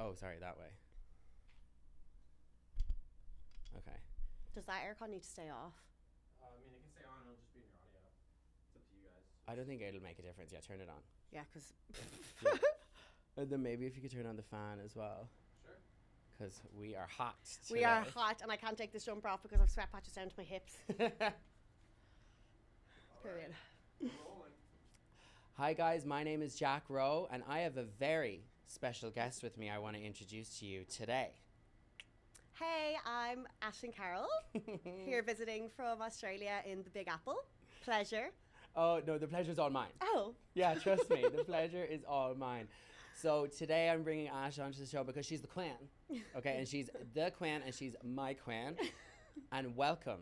Oh, sorry, that way. Okay. Does that aircon need to stay off? I mean, it can stay on. It'll just be in your audio. It's up to you guys. I don't think it'll make a difference. Yeah, turn it on. Yeah, because... And then maybe if you could turn on the fan as well. Sure. Because we are hot today. We are hot, and I can't take this jumper off because I've sweat patches down to my hips. Period. Hi guys, my name is Jack Rowe, and I have a very special guest with me I want to introduce to you today. Hey, I'm Ash Carroll, here visiting from Australia in the Big Apple. Pleasure. Oh, no, the pleasure's all mine. Oh. Yeah, trust me, the pleasure is all mine. So today I'm bringing Ash onto the show because she's the queen, okay? And she's the queen and she's my queen. And welcome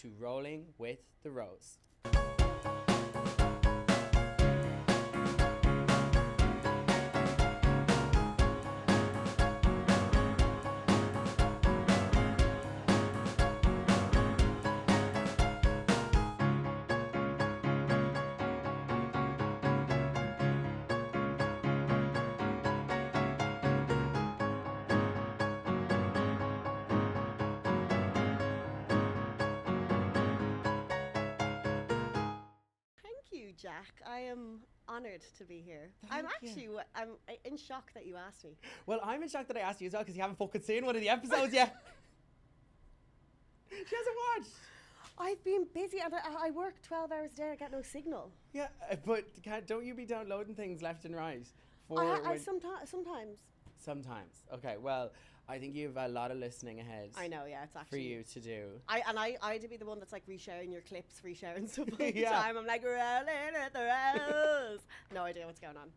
to Rolling with the Rose. Jack, I am honoured to be here. I'm in shock that you asked me. Well, I'm in shock that I asked you as well because you haven't fucking seen one of the episodes yet. She hasn't watched. I've been busy and I work 12 hours a day. I get no signal. Yeah, but don't you be downloading things left and right? Sometimes. Sometimes. Okay, well, I think you have a lot of listening ahead. I know, yeah, it's actually... for you to do. I to be the one that's like resharing your clips, resharing stuff all the time. I'm like, rolling at the rose. No idea what's going on.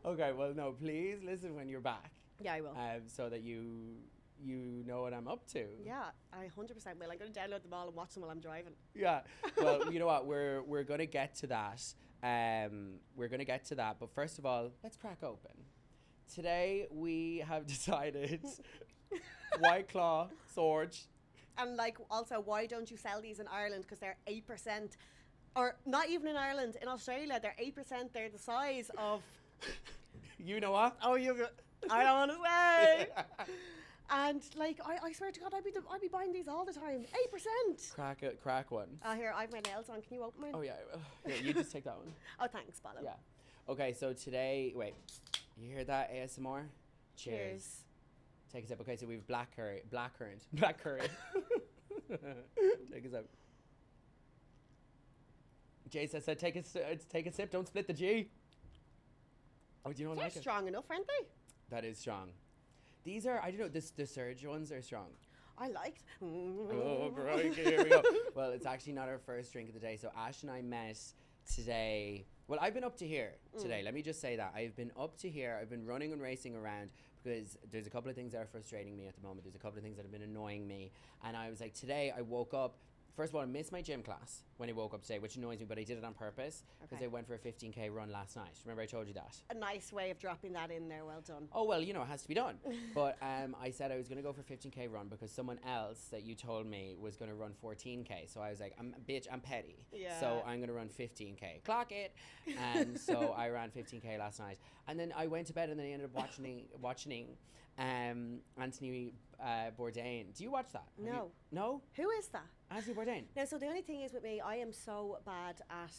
Okay, well, no, please listen when you're back. Yeah, I will. So that you know what I'm up to. Yeah, I 100% will. I'm going to download them all and watch them while I'm driving. Yeah. Well, you know what? We're going to get to that. We're going to get to that. But first of all, let's crack open. Today we have decided White Claw, Sorge. And like also, why don't you sell these in Ireland? Because they're 8%. Or not even in Ireland, in Australia, they're 8%. They're the size of... You know what? Oh, I don't want to say. And like, I swear to God, I'd be buying these all the time. 8%. Crack one. Here, I have my nails on. Can you open mine? Oh, yeah, I will. Here, you just take that one. Oh, thanks, Bala. Yeah. Okay, so today, wait. You hear that ASMR? Cheers. Take a sip. Okay, so we have blackcurrant. Take a sip. Jason said, take a sip. Don't split the G. Oh, do you not like it? They're strong enough, aren't they? That is strong. These are, I don't know, the Surge ones are strong. I liked. Oh, crikey, here we go. Well, it's actually not our first drink of the day. So Ash and I met today. Well, I've been up to here today. Let me just say that. I've been up to here. I've been running and racing around because there's a couple of things that are frustrating me at the moment. There's a couple of things that have been annoying me. And I was like, today I woke up. First of all, I missed my gym class when I woke up today, which annoys me, but I did it on purpose because I went for a 15K run last night. Remember I told you that? A nice way of dropping that in there. Well done. Oh, well, you know, it has to be done. But I said I was going to go for a 15K run because someone else that you told me was going to run 14K. So I was like, I'm petty. Yeah. So I'm going to run 15K. Clock it. And so I ran 15K last night. And then I went to bed and then I ended up watching Anthony Bourdain. Do you watch that? No. No? Who is that? Anthony Bourdain. No, so the only thing is with me, I am so bad at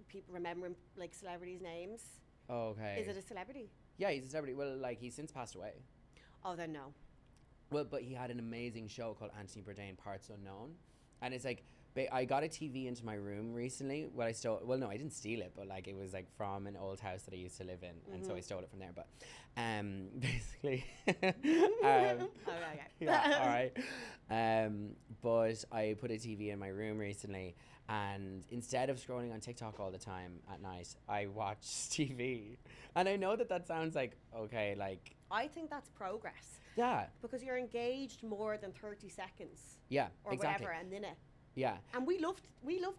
people remembering like celebrities' names. Oh, okay. Is it a celebrity? Yeah, he's a celebrity. Well, like he's since passed away. Oh, then no. Well, but he had an amazing show called Anthony Bourdain Parts Unknown. And it's like, I got a TV into my room recently. Well, no, I didn't steal it, but like it was like from an old house that I used to live in, and so I stole it from there. But basically, yeah, all right. But I put a TV in my room recently, and instead of scrolling on TikTok all the time at night, I watched TV. And I know that sounds like okay, like I think that's progress. Yeah, because you're engaged more than 30 seconds. Yeah, or exactly. whatever, and then it. Yeah. And we loved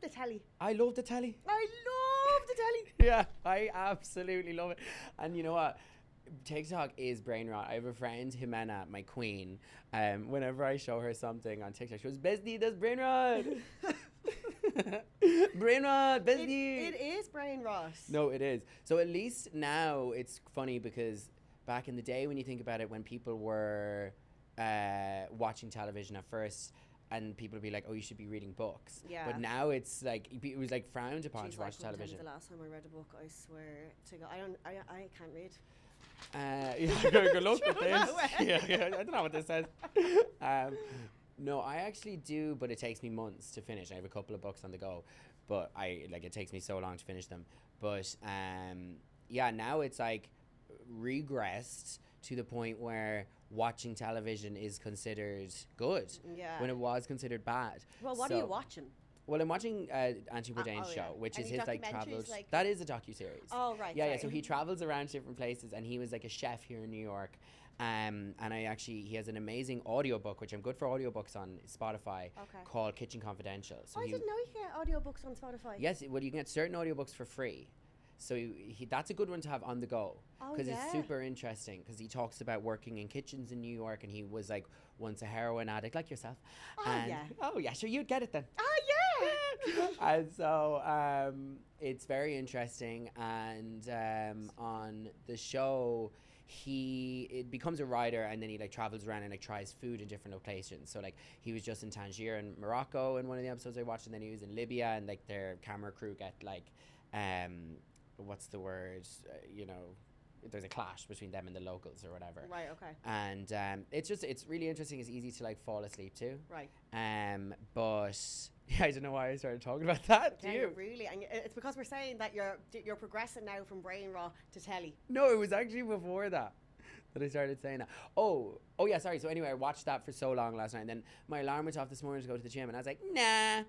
the telly. I love the telly. I love the telly. Yeah, I absolutely love it. And you know what? TikTok is brain rot. I have a friend, Jimena, my queen. Whenever I show her something on TikTok, she goes, "Bestie, that's brain rot." Brain rot, bestie. It is brain rot. No, it is. So at least now it's funny because back in the day, when you think about it, when people were watching television at first, and people would be like, "Oh, you should be reading books." Yeah. But now it's like it was like frowned upon Jeez, to watch I couldn't tell you television. the last time I read a book, I swear to God, I can't read. Yeah, good luck with this. Yeah, I don't know what this says. No, I actually do, but it takes me months to finish. I have a couple of books on the go, but it takes me so long to finish them. But yeah, now it's like regressed to the point where watching television is considered good when it was considered bad. Well, what are you watching? Well, I'm watching Anthony Bourdain's show, which is Any his like documentaries, travels. like- That is a docuseries. Oh, right. Yeah, sorry. so he travels around to different places, and he was like a chef here in New York. And he has an amazing audiobook, which I'm good for audiobooks on Spotify, called Kitchen Confidential. So I didn't know you could get audiobooks on Spotify. Yes, well, you can get certain audiobooks for free. So that's a good one to have on the go, because it's super interesting, because he talks about working in kitchens in New York, and he was like once a heroin addict like yourself. Oh yeah, sure, you'd get it then. Oh yeah. And so it's very interesting, and on the show he becomes a writer, and then he like travels around and like tries food in different locations. So like he was just in Tangier in Morocco in one of the episodes I watched, and then he was in Libya, and like their camera crew get like what's the word, there's a clash between them and the locals or whatever. Right, okay. And it's really interesting. It's easy to like fall asleep to. Right. But yeah, I don't know why I started talking about that. Do you? Really? And it's because we're saying that you're progressing now from brain rot to telly. No, it was actually before that I started saying that. Oh yeah, sorry. So anyway, I watched that for so long last night, and then my alarm went off this morning to go to the gym, and I was like, nah.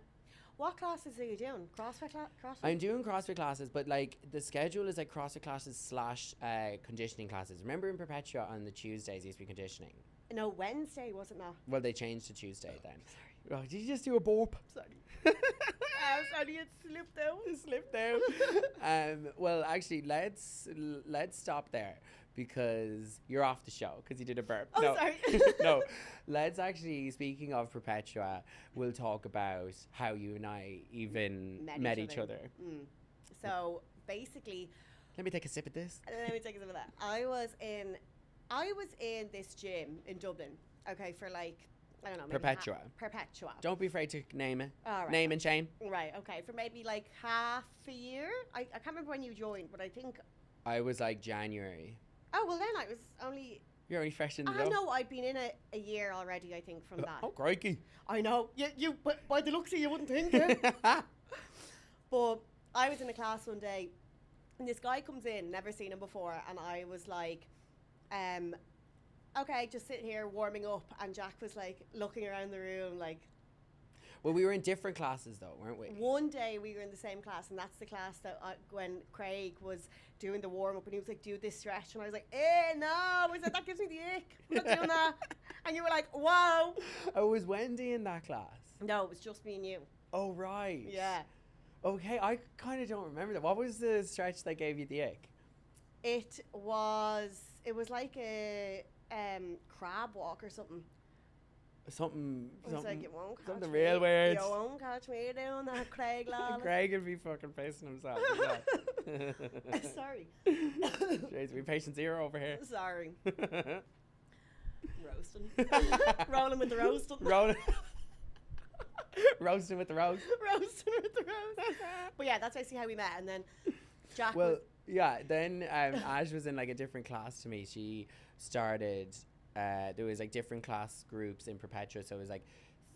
What classes are you doing? CrossFit? I'm doing CrossFit classes, but like the schedule is like CrossFit classes / conditioning classes. Remember in Perpetua on the Tuesdays used to be conditioning? No, Wednesday, was it not? Well, they changed to Tuesday then. Sorry. Oh, did you just do a burp? Sorry. Sorry, it slipped out. It slipped out. Well, actually, let's stop there, because you're off the show because you did a burp. Oh, no. sorry. No, let's actually, speaking of Perpetua, we'll talk about how you and I even met each other. So basically, let me take a sip of this. Let me take a sip of that. I was in this gym in Dublin. Okay, for like, I don't know. Maybe Perpetua. Don't be afraid to name it. All right. Name and shame. Right. Okay. For maybe like half a year. I can't remember when you joined, but I think I was like January. Oh, well then I was only... You're only fresh in the I know, I'd been in a year already, I think, from that. Oh, crikey. I know. You by the looks of you wouldn't think it. But I was in a class one day, and this guy comes in, never seen him before, and I was like, okay, just sitting here warming up, and Jack was like looking around the room like... Well, we were in different classes though, weren't we? One day we were in the same class, and that's the class that when Craig was doing the warm-up, and he was like, do this stretch, and I was like, no, I said, that gives me the ick, I'm not doing that. And you were like, wow. Oh, was Wendy in that class? No, it was just me and you. Oh, right. Yeah. Okay, I kind of don't remember that. What was the stretch that gave you the ick? It was like a crab walk or something. Something like, you won't catch something me. real weird. You won't catch me doing that, Craig lad. Craig would be fucking pissing himself. Sorry. Jeez, we patient zero over here. Sorry. Roasting. Rolling with the roasting. Roasting with the roast. Roasting with the roast. But yeah, that's basically how we met. And then Jack yeah, then Ash was in like a different class to me. She started... there was like different class groups in Perpetua, so it was like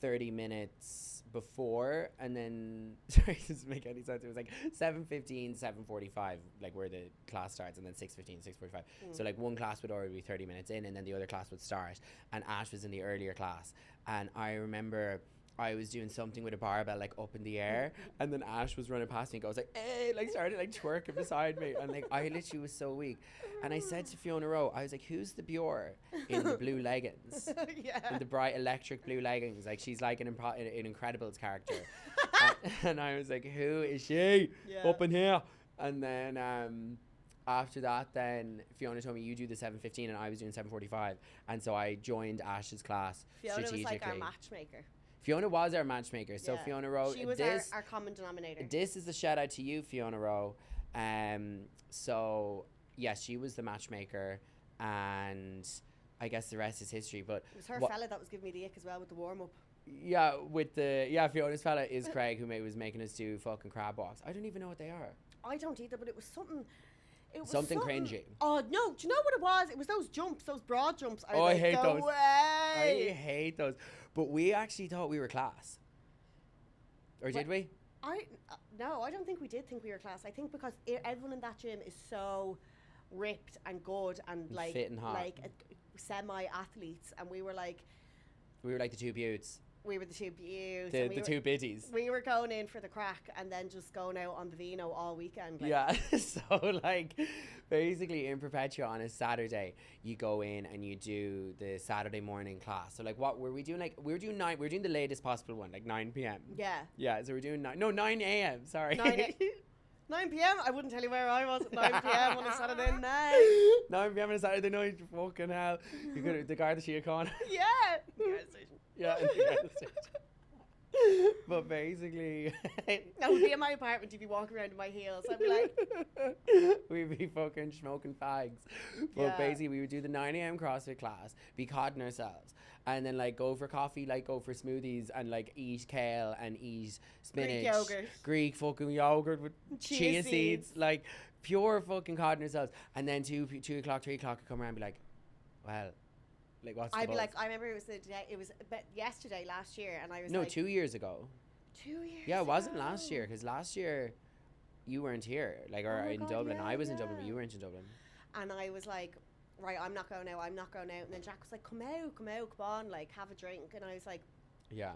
30 minutes before, and then sorry, this doesn't make any sense. It was like 7:15, 7:45, like where the class starts, and then 6:15, 6:45. So like one class would already be 30 minutes in, and then the other class would start. And Ash was in the earlier class, and I remember I was doing something with a barbell like up in the air, and then Ash was running past me and goes like, hey, like started like twerking beside me, and like I literally was so weak. And I said to Fiona Rowe, I was like, who's the Bure in the blue leggings? Yeah. In the bright electric blue leggings, like she's like an Incredibles character. And I was like, who is she up in here? And then after that, then Fiona told me, you do the 7:15, and I was doing 7:45, and so I joined Ash's class. Fiona was like our matchmaker. Fiona was our matchmaker. So Fiona Rowe, she was our common denominator. This is a shout out to you, Fiona Rowe. So yeah, she was the matchmaker, and I guess the rest is history. But It was her fella that was giving me the ick as well with the warm up. yeah, Fiona's fella is Craig, who was making us do fucking crab walks. I don't even know what they are. I don't either, but it was something. It was Something cringy. Oh no! Do you know what it was? It was those jumps, those broad jumps. I was I like, hate "Go those. away." I hate those. But we actually thought we were class. Or did we? No, I don't think we did think we were class. I think because everyone in that gym is so ripped and good and like fit and hot. like semi-athletes, and we were like the two buttes. we were the two beauties. The two biddies. We were going in for the crack and then just going out on the vino all weekend. Like. Yeah, so like basically in Perpetua on a Saturday, you go in and you do the Saturday morning class. So like what were we doing? Like we were doing the latest possible one, like 9 p.m. Yeah. Yeah, so we're doing 9 a.m. Sorry. 9 p.m. I wouldn't tell you where I was at 9 p.m. on a Saturday night. 9 p.m. on a Saturday night, fucking hell. You could the Garda Síochána. Yeah. Yeah, in the Garda station. But basically, I would be in my apartment, you'd be walking around in my heels. I'd be like, we'd be fucking smoking fags. But basically, we would do the 9 a.m. CrossFit class, be codding ourselves, and then like go for coffee, like go for smoothies, and like eat kale and eat spinach, Greek fucking yogurt with chia seeds, like pure fucking codding ourselves. And then 2 o'clock, 3 o'clock, would come around and be like, well. Like what's the I'd be buzz? like, I remember it was yesterday, last year, and I was no, like, 2 years ago. 2 years. Yeah, it wasn't last year, because last year you weren't here, like, or in Dublin. Yeah, I was in Dublin, but you weren't in Dublin. And I was like, right, I'm not going out. And then Jack was like, come on, like have a drink. And I was like, yeah.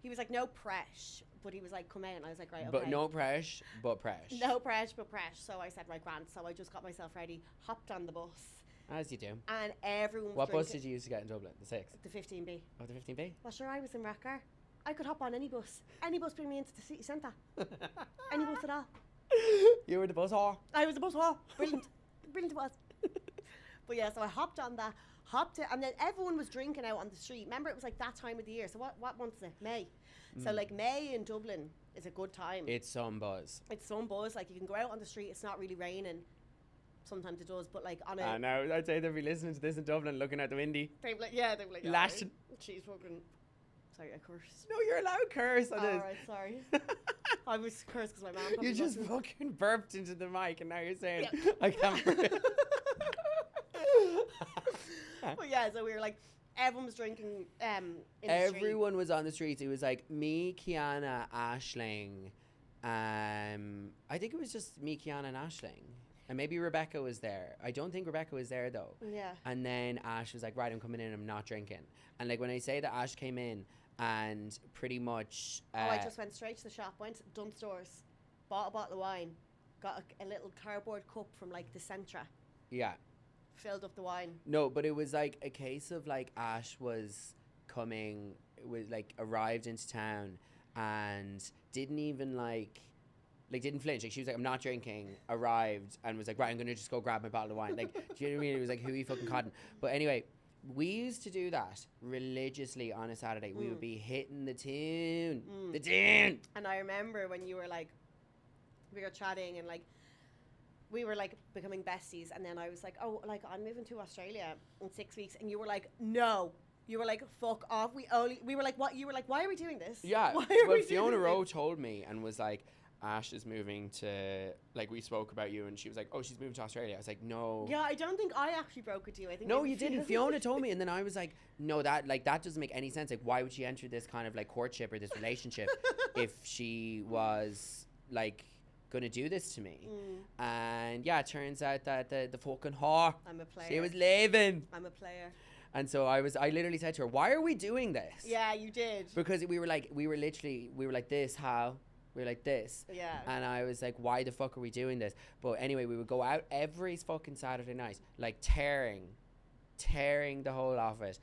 He was like, no press, but he was like, come out. And I was like, right, okay. But no press, but press. No press, but press. So I said, right, grand. So I just got myself ready, hopped on the bus. As you do. And everyone was What bus did you use to get in Dublin? The 6? The 15B. Oh, the 15B? Well, sure, I was in Rackar. I could hop on any bus. Any bus bring me into the city centre. Any bus at all. You were the bus whore? I was the bus whore. Brilliant. Brilliant it was. But yeah, so I hopped on that, and then everyone was drinking out on the street. Remember, it was like that time of the year. So what month is it? May. So like May in Dublin is a good time. It's some buzz. It's some buzz. Like you can go out on the street. It's not really raining. Sometimes it does, but like on a... I know, I'd say they'd be listening to this in Dublin, looking at the windy. They'd be like, lashing. She's fucking... Sorry, I cursed. No, you're allowed to curse on this. Alright, sorry. I was cursed because my mum... You just fucking burped into the mic and now you're saying, I can't breathe. But yeah, so we were like, everyone was drinking in the Everyone street. was on the streets. It was like me, Kiana, Aisling. I think it was just me, Kiana, and Aisling. And maybe Rebecca was there. I don't think Rebecca was there though. Yeah. And then Ash was like, right, I'm coming in, I'm not drinking. And like when I say that Ash came in and pretty much... I just went straight to the shop, went to Dunstores, bought a bottle of wine, got a little cardboard cup from like the Centra. Yeah. Filled up the wine. No, but it was like a case of like Ash was coming, was like arrived into town and didn't even like didn't flinch. Like she was like, I'm not drinking, arrived and was like, right, I'm gonna just go grab my bottle of wine. Like, do you know what I mean? It was like, who you fucking cotton. But anyway, we used to do that religiously on a Saturday. We would be hitting the tune. The tune. And I remember when you were like, we were chatting and like, we were like becoming besties, and then I was like, oh, like I'm moving to Australia in 6 weeks, and you were like, no. You were like, fuck off. We were like, what? You were like, why are we doing this? Yeah. Why are Well, we Fiona doing Rowe this? told me and was like, Ash is moving to, like, we spoke about you, and she was like, oh, she's moving to Australia. I was like, no. Yeah, I don't think I actually broke it to you. I think No, you didn't. Fiona told me, and then I was like, no, that doesn't make any sense. Like, why would she enter this kind of like courtship or this relationship if she was like gonna do this to me? And yeah, it turns out that the fucking whore, I'm a player. she was leaving. I'm a player. And so I literally said to her, why are we doing this? Yeah, you did. Because we were like this, how? We were like this. Yeah. And I was like, why the fuck are we doing this? But anyway, we would go out every fucking Saturday night, like tearing the whole of it.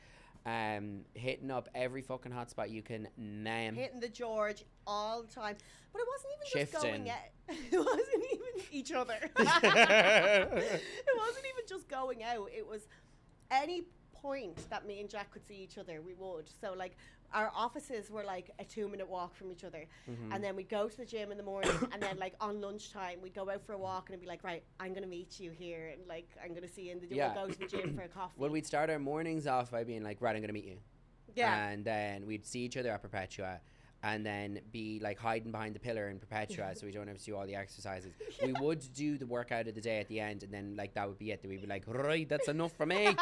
Hitting up every fucking hotspot you can name. Hitting the George all the time. But it wasn't even just Shifting. going out. It wasn't even each other. It wasn't even just going out. It was any point that me and Jack could see each other, we would. So like our offices were like a 2-minute walk from each other, and then we'd go to the gym in the morning, and then like on lunchtime we'd go out for a walk, and it'd be like, right, I'm gonna meet you here, and like I'm gonna see you in the Yeah. we'll go to the gym for a coffee. Well, we'd start our mornings off by being like, right, I'm gonna meet you. Yeah. And then we'd see each other at Perpetua, and then be like hiding behind the pillar in Perpetua so we don't have to do all the exercises. We would do the workout of the day at the end, and then like that would be it. We'd be like, right, that's enough for me.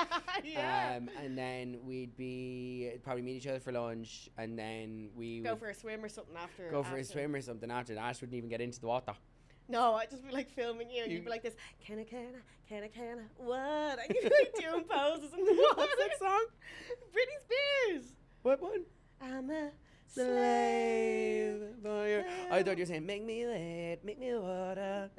Yeah. And then we'd be probably meet each other for lunch, and then we Go would for a swim or something after. go for a swim or something after. Ash wouldn't even get into the water. No, I'd just be like filming you, and You- you'd be like this, can I, what? And you'd be like doing poses in the water. What's that song? Britney Spears. What one? I'm a Slave for your. I thought you were saying, make me lit, make me water.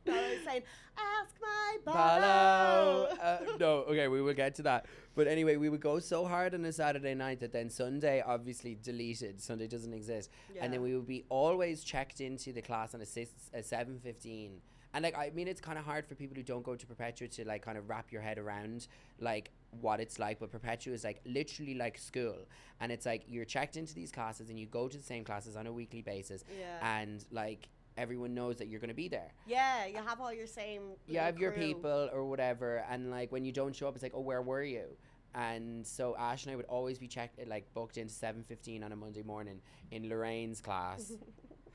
No, I was saying, ask my Follow. bolo. No, okay, we will get to that. But anyway, we would go so hard on a Saturday night that then Sunday obviously deleted. Sunday doesn't exist. And then we would be always checked into the class on a 7:15. And like, I mean, it's kind of hard for people who don't go to Perpetua to like kind of wrap your head around like what it's like. But Perpetua is like literally like school, and it's like you're checked into these classes and you go to the same classes on a weekly basis. Yeah. And like everyone knows that you're going to be there. Yeah, you have all your same. You have your crew. people or whatever, and like when you don't show up, it's like, oh, where were you? And so Ash and I would always be like booked into 7:15 on a Monday morning in Lorraine's class.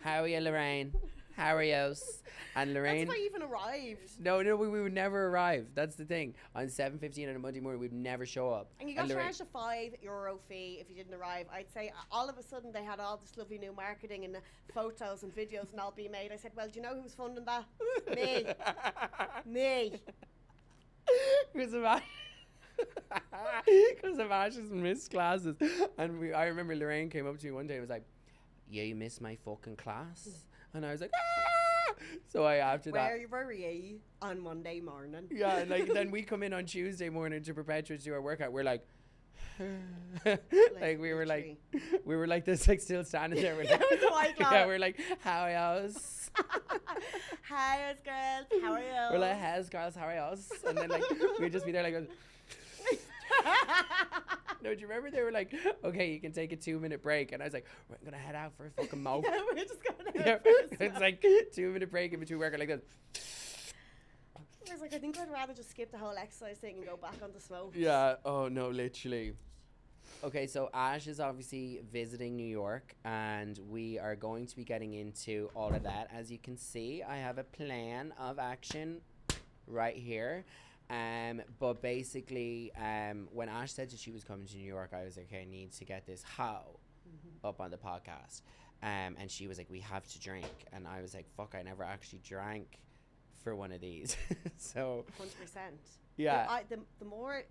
How are you, Lorraine? How are you? And Lorraine. That's why you even arrived. No, we would never arrive. That's the thing. On 7:15 on a Monday morning, we'd never show up. And you got Lorraine- charged a €5 fee if you didn't arrive. I'd say all of a sudden they had all this lovely new marketing and photos and videos and all being made. I said, well, do you know who's funding that? Me. Me. Because of because of Ash's missed classes. And I remember Lorraine came up to me one day and was like, yeah, you missed my fucking class. And I was like, ah! So after that. Where were you on Monday morning? Yeah, and like then we come in on Tuesday morning to Perpetua to do our workout. We're like, like we were like this, like still standing there. We're like, It was a white cloud. yeah, we're like, how are yous? Hi, girls. How are you? We're like, how's girls, how are yous? And then like we'd just be there like. No, do you remember they were like, okay, you can take a 2-minute break, and I was like, we're gonna head out for a fucking smoke. Yeah, we're just going to Yeah, it's like 2-minute break in between work, like this. I was like, I think I'd rather just skip the whole exercise thing and go back on the smoke. Yeah. Oh no, literally. Okay, so Ash is obviously visiting New York, and we are going to be getting into all of that. As you can see, I have a plan of action right here. But basically, when Ash said that she was coming to New York, I was like, okay, I need to get this hoe up on the podcast. And she was like, we have to drink. And I was like, fuck, I never actually drank for one of these. So 100%. yeah. The more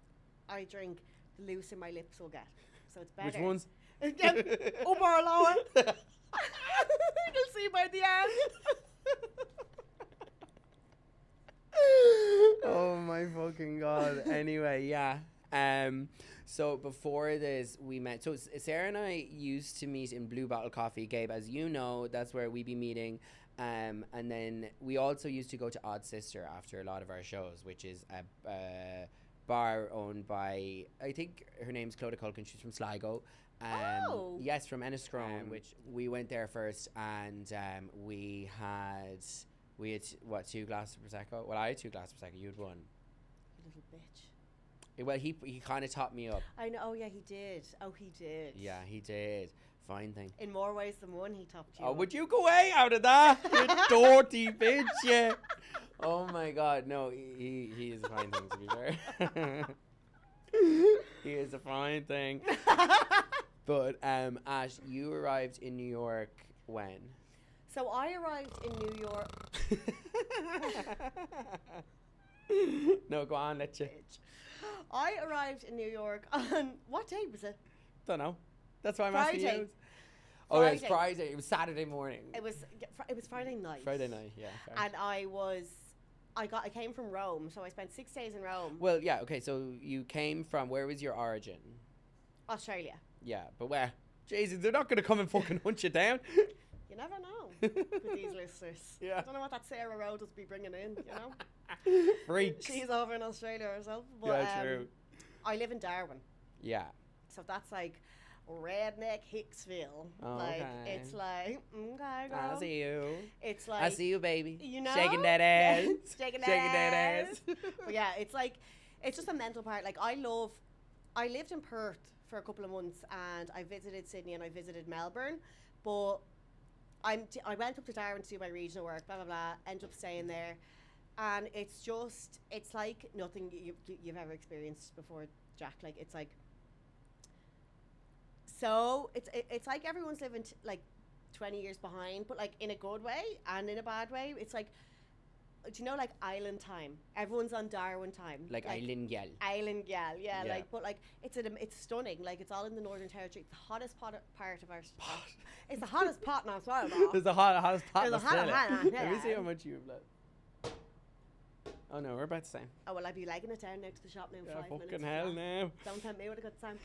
I drink, the looser my lips will get. So it's better. Which ones? Up or lower. You'll see by the end. Oh my fucking god. Anyway, yeah. So before this, we met. So Sarah and I used to meet in Blue Bottle Coffee. Gabe, as you know, that's where we be meeting. And then we also used to go to Odd Sister after a lot of our shows, which is a bar owned by, I think her name's Clodagh Culkin. She's from Sligo. Oh. Yes, from Enniscrone, which we went there first, and we had what, 2 glasses of Prosecco? Well, I had 2 glasses of Prosecco. You had 1. You little bitch. Well, he kind of taught me up. I know. Oh, yeah, he did. Oh, he did. Yeah, he did. Fine thing. In more ways than one, he topped you. Oh, up. would you go away out of that? You dirty bitch, yeah. Oh my god, no, he is a fine thing, to be fair. He is a fine thing. But Ash, you arrived in New York when? So I arrived in New York. No, go on, let you. I arrived in New York on what day was it? Don't know. That's why I'm asking Friday. you. Oh, yeah, it was Friday. Friday. It was Saturday morning. It was Friday night. Friday night, yeah. Fair. And I came from Rome, so I spent 6 days in Rome, Well, yeah, okay, so you came from, where was your origin? Australia. Yeah, but where? Jesus, they're not going to come and fucking hunt you down. You never know with these listeners. Yeah. I don't know what that Sarah Road will be bringing in, you know? Freaks. She's over in Australia herself. But, Yeah, true. I live in Darwin. Yeah. So that's like redneck Hicksville. Like, Okay. it's like, okay, girl. I see you. It's like, I see you, baby. you know? Shaking that ass. Shaking Shaking that that ass. ass. But yeah, it's like, it's just a mental part. Like, I lived in Perth for a couple of months, and I visited Sydney and I visited Melbourne, but I went up to Darwin to do my regional work, blah, blah, blah, ended up staying there. And it's like nothing you've ever experienced before, Jack. Like, it's like, so it's like everyone's living like 20 years behind, but like in a good way and in a bad way. It's like, do you know, like island time? Everyone's on Darwin time. Like island gal. Island gal, yeah. Yeah. Like, but like it's stunning. Like, it's all in the Northern Territory. It's the hottest part of our. It's the hottest pot now as well. There's the hottest pot. There's the hottest pot. Let me see how much you've left. Oh no, we're about the same. Oh well, I'd be legging it down now to the shop now in 5 minutes. Fucking hell now. Don't tempt me with a good time.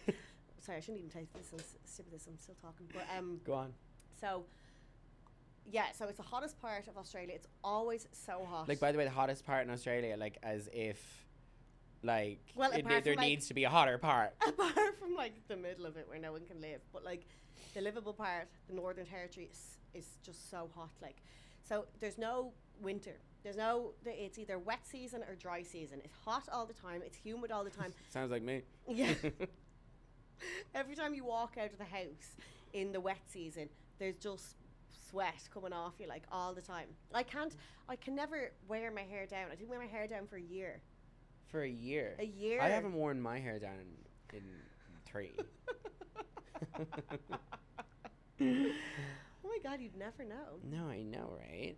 Sorry, I shouldn't even taste this. I'm sip of this. I'm still talking. But Go on. So yeah, so it's the hottest part of Australia. It's always so hot. Like, by the way, the hottest part in Australia, like, as if, like, well, there needs to be a hotter part. Apart from like the middle of it where no one can live, but like the livable part, the Northern Territory is just so hot. Like, so there's no winter. It's either wet season or dry season. It's hot all the time. It's humid all the time. Sounds like me. Yeah. Every time you walk out of the house in the wet season, there's just sweat coming off you, like, all the time. I can never wear my hair down. I didn't wear my hair down for a year. For a year? A year. I haven't worn my hair down in 3. Oh my God, you'd never know. No, I know, right?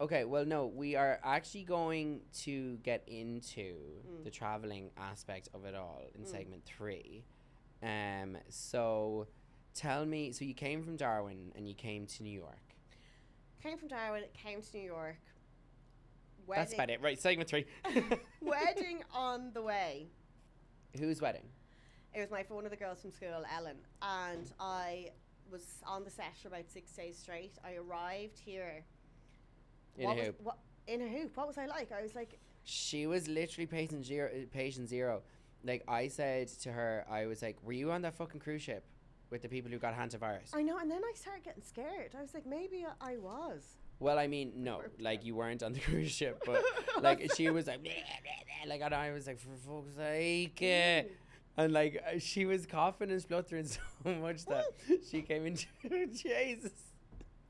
Okay, well, no, we are actually going to get into the traveling aspect of it all in segment 3. So tell me, so you came from Darwin and you came to New York. Came from Darwin, came to New York. That's about it, right? Segment 3. Wedding on the way. Whose wedding? It was one of the girls from school, Ellen, and I was on the set for about 6 days straight. I arrived here. In a hoop. In a hoop. What was I like? I was like... She was literally patient zero. Like, I said to her, I was like, were you on that fucking cruise ship with the people who got hantavirus? I know, and then I started getting scared. I was like, maybe I was. Well, I mean, no, like, you weren't on the cruise ship, but like, she was like, bleh, bleh, bleh, like, and I was like, for fuck's sake. And like, she was coughing and spluttering so much that she came into Jesus.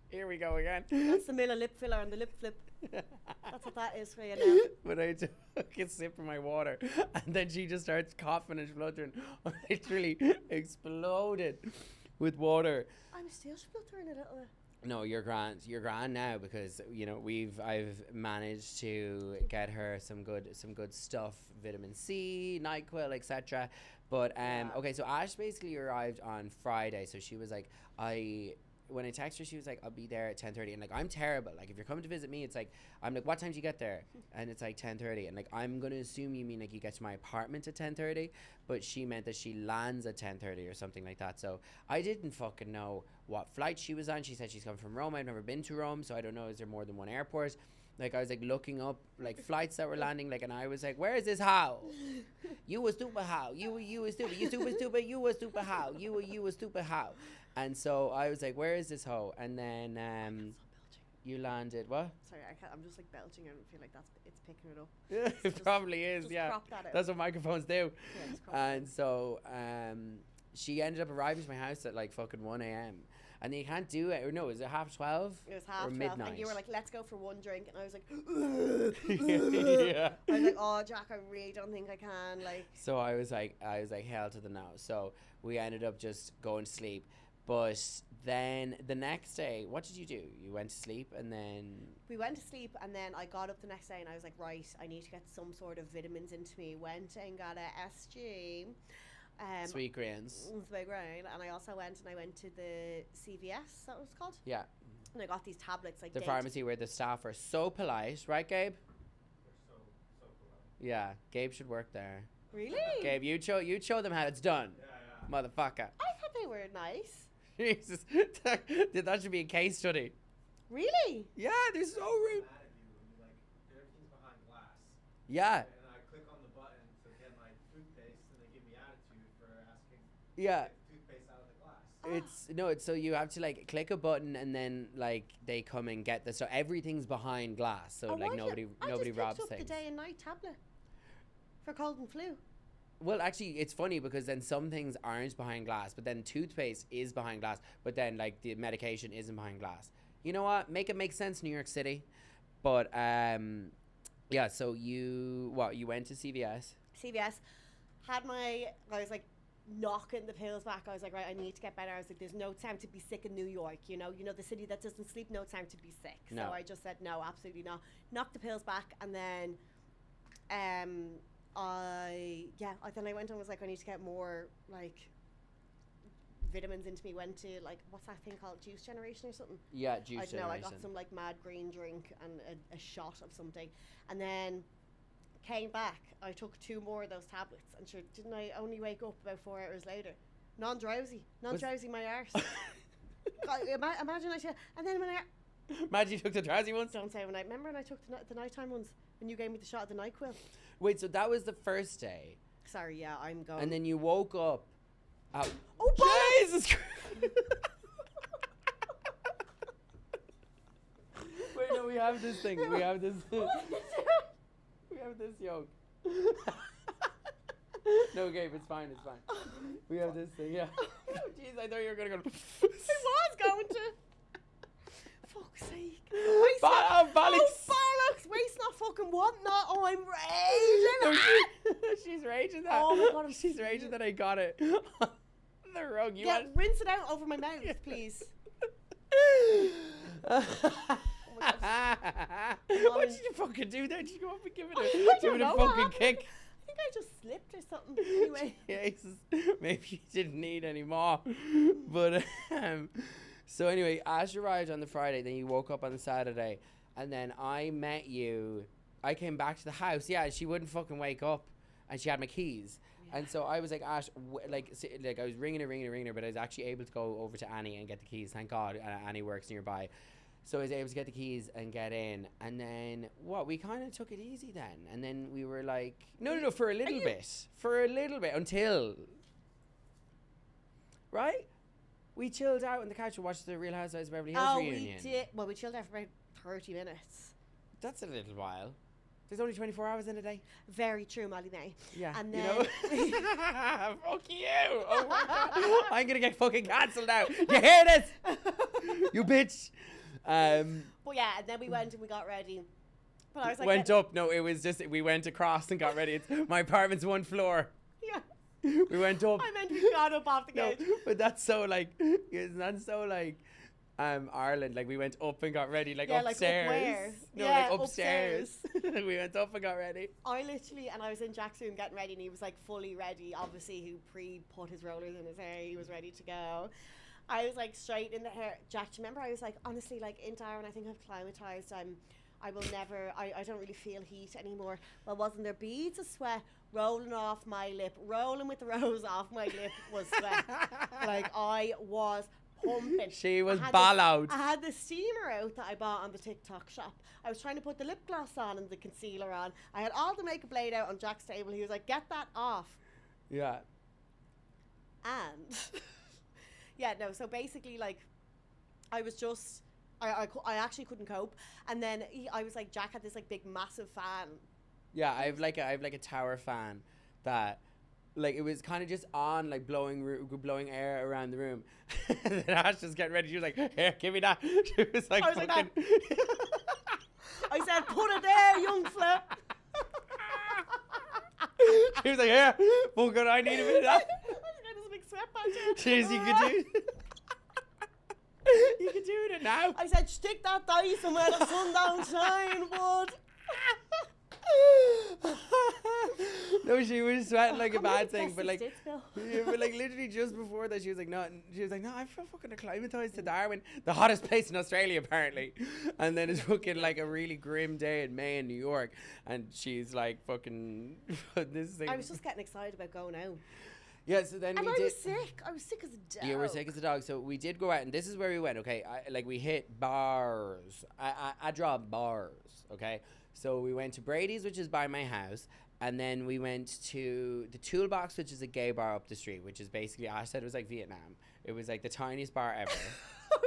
Here we go again. That's the Miller lip filler and the lip flip. That's what that is for you now. But I took a sip of my water, and then she just starts coughing and spluttering. I literally exploded with water. I'm still spluttering a little bit. No, you're grand. You're grand now because, you know, I've managed to get her some good stuff, vitamin C, NyQuil, etc. But okay, so Ash basically arrived on Friday, so she was like, when I texted her, she was like, I'll be there at 10:30. And like, I'm terrible. Like, if you're coming to visit me, it's like, I'm like, what time do you get there? And it's like 10:30. And like, I'm going to assume you mean like you get to my apartment at 10:30. But she meant that she lands at 10:30 or something like that. So I didn't fucking know what flight she was on. She said she's coming from Rome. I've never been to Rome. So I don't know, is there more than one airport? Like, I was like looking up like flights that were landing. Like, and I was like, where is this how? You were stupid how? You were stupid. You stupid. You were stupid how? You were stupid how? And so I was like, where is this hoe? And then you landed, what? Sorry, I'm just like belching. I don't feel like it's picking it up. Yeah, it probably is, just yeah. crop that out. That's what microphones do. Yeah, just crop And it. so she ended up arriving to my house at like fucking 1 a.m. And you can't do it, or no, is it 12:30? It was 12:30, midnight? and you were like, let's go for one drink. And I was like, Yeah. I was like, oh, Jack, I really don't think I can. Like, So I was like, hell to the no. So we ended up just going to sleep. But then the next day, what did you do? You went to sleep and then... We went to sleep and then I got up the next day and I was like, right, I need to get some sort of vitamins into me. Went and got a SG. Sweet grains. Sweet grain. And I also went to the CVS, that was called? Yeah. And I got these tablets. Like The pharmacy where the staff are so polite. Right, Gabe? They're so polite. Yeah. Gabe should work there. Really? Gabe, you show them how it's done. Yeah. Motherfucker. I thought they were nice. Jesus. That should be a case study. Really? Yeah, they're so rude. Mad at you, like everything's behind glass. Yeah. And I click on the button to get my toothpaste, Yeah. Toothpaste out of the glass. It's so you have to like click a button and then like they come and get the so everything's behind glass, so like nobody robs I just picked up things. the day and night tablet for cold and flu. Well, actually, it's funny because then some things aren't behind glass, but then toothpaste is behind glass, but then like the medication isn't behind glass. You know what? Make it make sense, New York City. But yeah. So you went to CVS? CVS I was like knocking the pills back. I was like, right, I need to get better. I was like, there's no time to be sick in New York. You know, the city that doesn't sleep. No time to be sick. No. So I just said no, absolutely not. Knocked the pills back, and then I went and was like, I need to get more like vitamins into me. Went to like, what's that thing called, Juice Generation or something? Yeah, Juice Generation. I got some like mad green drink and a shot of something, and then came back. I took 2 more of those tablets, and sure, didn't I only wake up about 4 hours later, non-drowsy my arse. God, imagine and then when Imagine you took the drowsy ones. don't say when I remember when I took the nighttime ones when you gave me the shot of the NyQuil. Wait, so that was the first day, Sorry, yeah, I'm going. and then you woke up. Oh, Jesus Christ! Wait, no, we have this thing. We have this. We have this yoke. No, Gabe, it's fine. It's fine. We have this thing. Yeah. Jeez, I thought you were gonna go. I was going to. Fuck's sake. Bollocks! Waste not fucking what not. Oh, I'm raging. She's raging that. Oh my God, She's raging that I got it. On the rug. You Yeah, want- rinse it out over my mouth, please. What did you fucking do there? Did you go up and give it I a don't know fucking what happened. kick? I think I just slipped or something. Anyway. Jesus, maybe you didn't need any more. But so anyway, Ash arrived on the Friday, then you woke up on the Saturday, and then I met you. I came back to the house. Yeah, she wouldn't fucking wake up, and she had my keys. Yeah. And so I was like, Ash, like I was ringing her, but I was actually able to go over to Annie and get the keys. Thank God, Annie works nearby. So I was able to get the keys and get in. And then, we kind of took it easy then. And then we were like, no, for a little bit, until, right? We chilled out on the couch and watched the Real Housewives of Beverly Hills reunion. We did. Well, we chilled out for about 30 minutes. That's a little while. There's only 24 hours in a day. Very true, Molly May. Yeah. And you then... know? Fuck you. Oh my God. I'm going to get fucking cancelled now. You hear this? You bitch. But yeah, and then we went and we got ready. But I was like... Went up. No, it was just, we went across and got ready. My apartment's 1 floor. Yeah. We went up. I meant we got up off the No, couch. but that's so like, isn't that so like, Ireland? Like we went up and got ready, like Yeah, like, up upstairs. where? No, Yeah, like upstairs. We went up and got ready. I was in Jack's room getting ready, and he was like fully ready. Obviously, he put his rollers in his hair. He was ready to go. I was like straight in the hair. Jack, do you remember? I was like, honestly, like in Darwin, I think I've climatized. I will never, I don't really feel heat anymore. Well, wasn't there beads of sweat rolling off my lip, rolling with the rose off my lip was sweat. Like I was pumping. She was ball out. I had the steamer out that I bought on the TikTok shop. I was trying to put the lip gloss on and the concealer on. I had all the makeup laid out on Jack's table. He was like, get that off. Yeah. And yeah, no, so basically like I was just I actually couldn't cope. And then I was like, Jack had this like big massive fan. Yeah, I have like a tower fan that like it was kind of just on like blowing air around the room. And then Ash was getting ready. She was like, "Here, give me that." She was like, I was like fucking. I said, put it there, young flip. She was like, "Here, fucking, I need a bit of that." I was getting this big sweatband. Jeez, you could do. You can do it now. I said, stick that dice and where the sun don't shine, bud. No, she was sweating like a How many bad thing, but Teslas like, did spill? yeah, but like literally just before that, she was like, no, I'm fucking acclimatized to Darwin, the hottest place in Australia apparently, and then it's fucking like a really grim day in May in New York, and she's like fucking this thing. I was just getting excited about going out. Yeah, so then And we I did. was sick. I was sick as a dog. You were sick as a dog, so we did go out, and this is where we went. Okay, we hit bars. I draw bars. Okay, so we went to Brady's, which is by my house, And then we went to the Toolbox, which is a gay bar up the street, which is basically, Ash said it was like Vietnam. It was like the tiniest bar ever.